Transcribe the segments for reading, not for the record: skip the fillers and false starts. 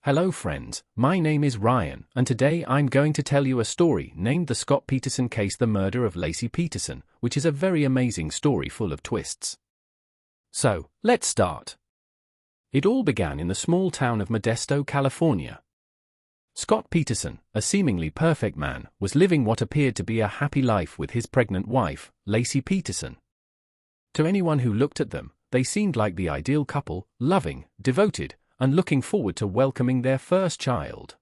Hello friends, my name is Ryan, and today I'm going to tell you a story named The Scott Peterson Case, the Murder of Laci Peterson, which is a very amazing story full of twists. So, let's start. It all began in the small town of Modesto, California. Scott Peterson, a seemingly perfect man, was living what appeared to be a happy life with his pregnant wife, Laci Peterson. To anyone who looked at them, they seemed like the ideal couple, loving, devoted, and looking forward to welcoming their first child.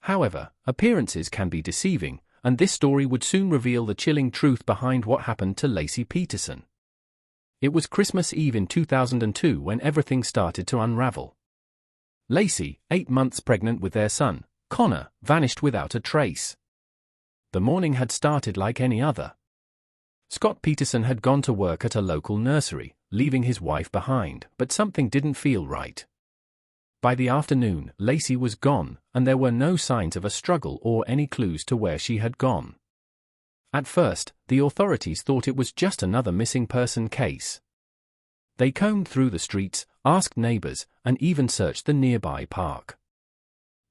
However, appearances can be deceiving, and this story would soon reveal the chilling truth behind what happened to Laci Peterson. It was Christmas Eve in 2002 when everything started to unravel. Laci, 8 months pregnant with their son, Connor, vanished without a trace. The morning had started like any other. Scott Peterson had gone to work at a local nursery, leaving his wife behind, but something didn't feel right. By the afternoon, Laci was gone, and there were no signs of a struggle or any clues to where she had gone. At first, the authorities thought it was just another missing person case. They combed through the streets, asked neighbors, and even searched the nearby park.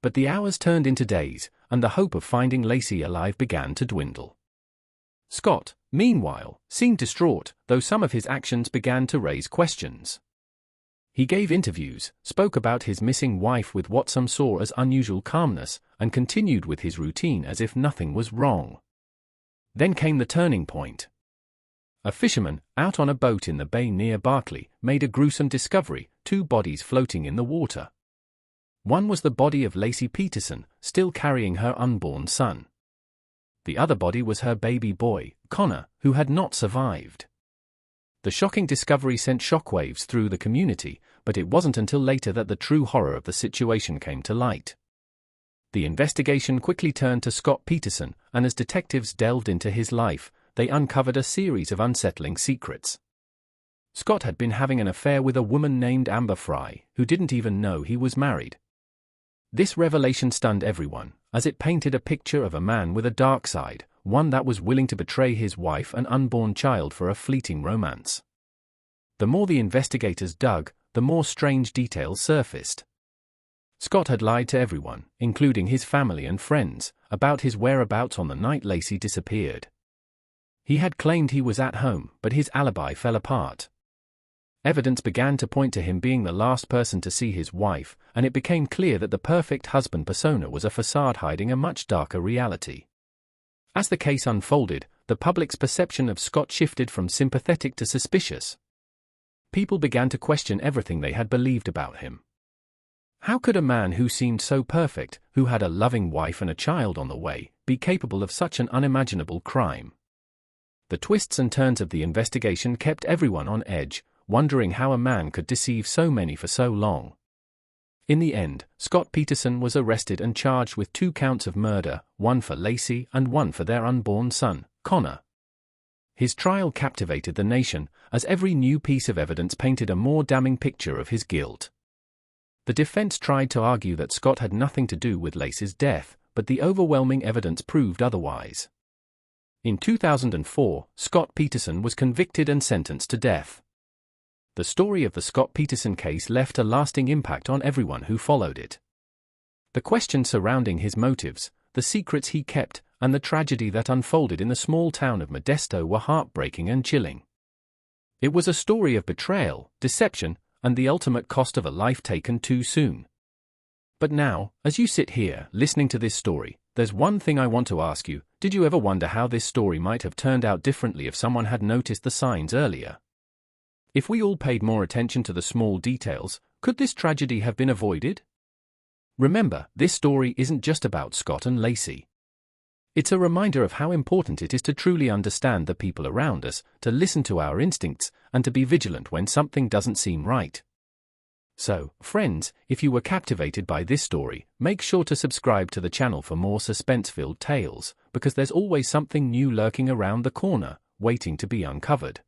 But the hours turned into days, and the hope of finding Laci alive began to dwindle. Scott, meanwhile, seemed distraught, though some of his actions began to raise questions. He gave interviews, spoke about his missing wife with what some saw as unusual calmness, and continued with his routine as if nothing was wrong. Then came the turning point. A fisherman, out on a boat in the bay near Berkeley, made a gruesome discovery: 2 bodies floating in the water. One was the body of Laci Peterson, still carrying her unborn son. The other body was her baby boy, Connor, who had not survived. The shocking discovery sent shockwaves through the community, but it wasn't until later that the true horror of the situation came to light. The investigation quickly turned to Scott Peterson, and as detectives delved into his life, they uncovered a series of unsettling secrets. Scott had been having an affair with a woman named Amber Fry, who didn't even know he was married. This revelation stunned everyone, as it painted a picture of a man with a dark side, one that was willing to betray his wife and unborn child for a fleeting romance. The more the investigators dug, the more strange details surfaced. Scott had lied to everyone, including his family and friends, about his whereabouts on the night Laci disappeared. He had claimed he was at home, but his alibi fell apart. Evidence began to point to him being the last person to see his wife, and it became clear that the perfect husband persona was a facade hiding a much darker reality. As the case unfolded, the public's perception of Scott shifted from sympathetic to suspicious. People began to question everything they had believed about him. How could a man who seemed so perfect, who had a loving wife and a child on the way, be capable of such an unimaginable crime? The twists and turns of the investigation kept everyone on edge, wondering how a man could deceive so many for so long. In the end, Scott Peterson was arrested and charged with 2 counts of murder, one for Laci and one for their unborn son, Connor. His trial captivated the nation, as every new piece of evidence painted a more damning picture of his guilt. The defense tried to argue that Scott had nothing to do with Laci's death, but the overwhelming evidence proved otherwise. In 2004, Scott Peterson was convicted and sentenced to death. The story of the Scott Peterson case left a lasting impact on everyone who followed it. The questions surrounding his motives, the secrets he kept, and the tragedy that unfolded in the small town of Modesto were heartbreaking and chilling. It was a story of betrayal, deception, and the ultimate cost of a life taken too soon. But now, as you sit here, listening to this story, there's one thing I want to ask you: did you ever wonder how this story might have turned out differently if someone had noticed the signs earlier? If we all paid more attention to the small details, could this tragedy have been avoided? Remember, this story isn't just about Scott and Laci. It's a reminder of how important it is to truly understand the people around us, to listen to our instincts, and to be vigilant when something doesn't seem right. So, friends, if you were captivated by this story, make sure to subscribe to the channel for more suspense-filled tales, because there's always something new lurking around the corner, waiting to be uncovered.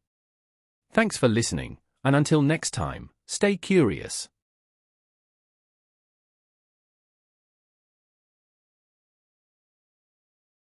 Thanks for listening, and until next time, stay curious.